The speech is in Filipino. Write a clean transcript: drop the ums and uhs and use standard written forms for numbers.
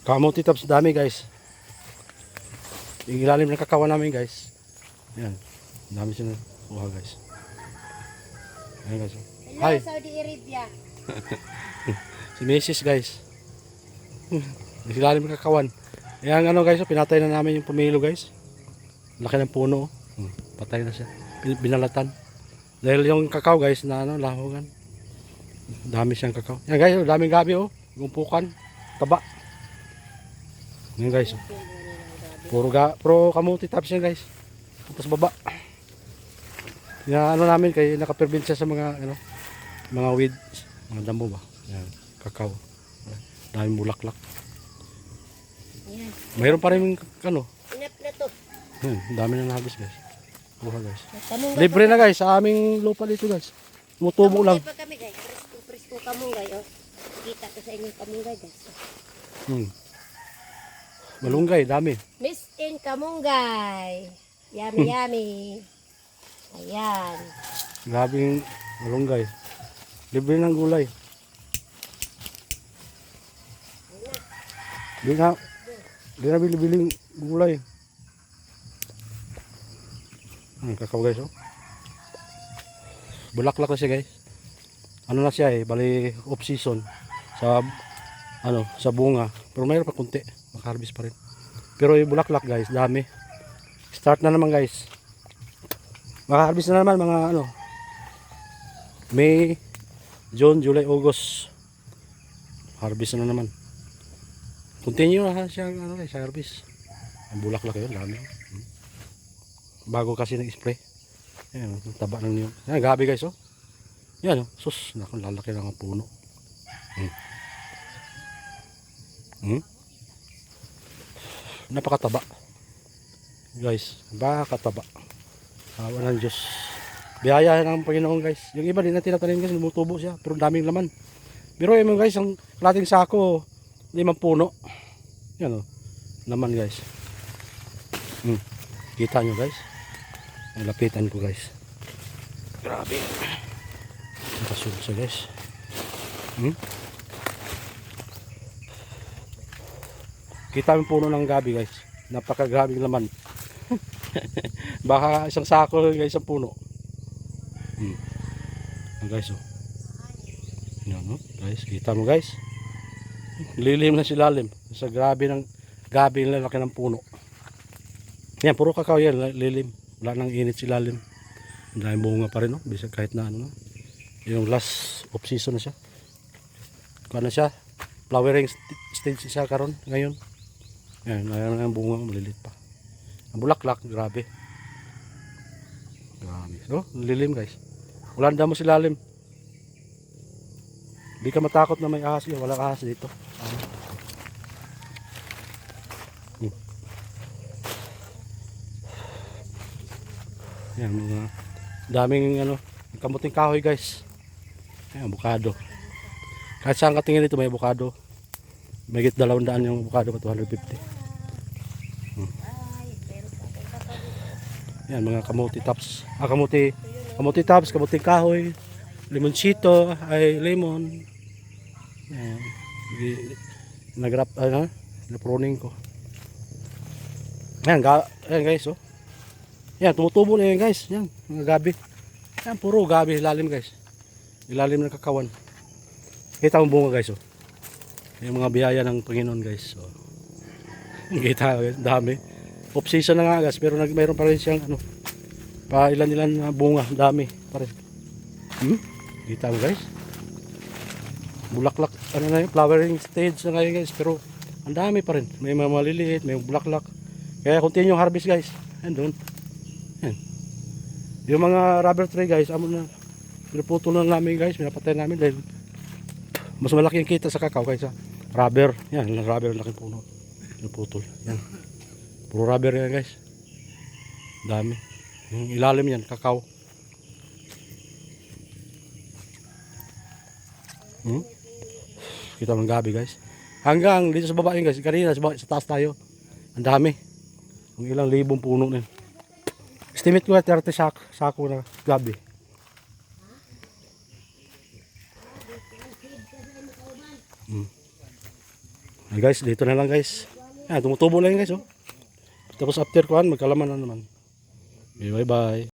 Kamuti tops dami guys. Yung ilalim ng kakawan namin guys. Yan. Dami sila kuha guys. Ayan guys. Hello, Hi. Saudi Arabia. Si Mrs. guys. Yung ilalim ng kakawan. Ayan ano guys, pinatay na namin yung pumilo guys. Laki ng puno. Patay na siya. Binalatan. Dahil yung kakao guys na ano, lahugan. Dami siyang kakao. Yan guys, daming gabi oh. Gumpukan. Taba. Yan guys. Puro kamuti tops yan guys. Tapos baba. Yan ano namin kay nakaperbinsya sa mga ano, mga weeds, mga damo ba. Yan, kakao. Daming bulaklak. Yan. Mayroon pa rin ano. Inap na to. Dami na nahagis guys. Kuha guys. Kamunggay Libre na guys sa aming lupa dito guys. Tumutubo lang. pa kami guys. Presko kamunggay oh. Kita ko sa inyo kamunggay guys. Malunggay, dami. Miss in kamunggay. Yummy yummy. Ayan. Grabing malunggay. Libre ng gulay. Di na bili-biling gulay. Kakao guys oh. Bulaklak na siya guys. Ano na siya bali off season sa ano, sa bunga. Pero mayroon pa kunti, maka-harvest pa rin. Pero yung bulaklak guys, dami. Start na naman guys. Maka-harvest na naman mga ano, May, June, July, August. Harvest na naman. Continue na siya ano guys, harvest. Ang bulaklak yun, dami. Bago kasi nag-spray. Ayan, taba ng niyog. Ayan, gabi guys oh. Yan oh, sus, lalaki lang ang puno. Napakataba. Guys, bakataba. Awa ng Diyos. Biyaya ng Panginoon guys. Yung iba din na tinatanim kasi lumutubo siya, pero daming laman. Pero yun guys, ang lating sako, 5 puno. Yan oh, laman guys. Kita nyo guys. Lapitan ko guys. Grabe. Nakasulog siya guys. Kita yung puno ng gabi guys. Napakagabing laman. Baka isang sako guys ang puno. Guys oh. Yan oh. Guys, kita mo guys. Lilim na si lalim. Sa grabe ng gabi ng laki ng puno. Yan, puro kakao yan. Lilim. Wala nang init si lalim. Dahil bunga pa rin oh. Bisag kahit na ano. Yung last off season na siya. Kung ano siya, flowering stage siya karon ngayon. Ayan, ayan ang bunga, malilit pa. Ang bulaklak, grabe. Grabe. So, lilim guys. Wala na mo si lalim. Hindi ka matakot na may ahas yun. Walang ahas dito. Ayan, mga daming ano, kamuting kahoy guys. Ayan, avocado. Kahit saan ka tingin dito may avocado. May 200 yung avocado pa 250. Yan mga kamuti tops. Kamuti tops, kamuting kahoy, limoncito, ay lemon. Yan. Nagrap na-pruning ko. Yan, yan guys oh. Yan, tumutubo na yan guys. Yan, mga gabi. Yan, puro gabi ilalim guys. Ilalim ng kakawan. Kita mo bunga guys oh. Yung mga biyaya ng Panginoon guys. So, kita guys, dami. Off season na nga guys, pero mayroon pa rin siyang ano, pa ilan na bunga, dami pa rin. Kita mo guys. Bulaklak, ano na yun, flowering stage na ngayon guys, pero ang dami pa rin. May mga maliliit, may bulaklak. Kaya continue harvest guys. Ayan doon. Ayan. Yung mga rubber tree guys, amo na pinuputol na namin guys, pinapatay namin dahil mas malaki ang kita sa kakao kaysa rubber. Yan, rubber ang laking puno. Pinuputol. Yan. Puro rubber yan guys. Dami. Yung ilalim yan, kakao. Kita ng gabi guys. Hanggang dito sa baba yun guys. Kanina sa taas tayo. Ang dami. Ang ilang libong puno na yun. Estimate ko 30 sako na gabi. Guys, dito na lang guys. Tumutubo lang guys oh. Tapos after kuhan, magkalaman na naman. Okay, bye bye.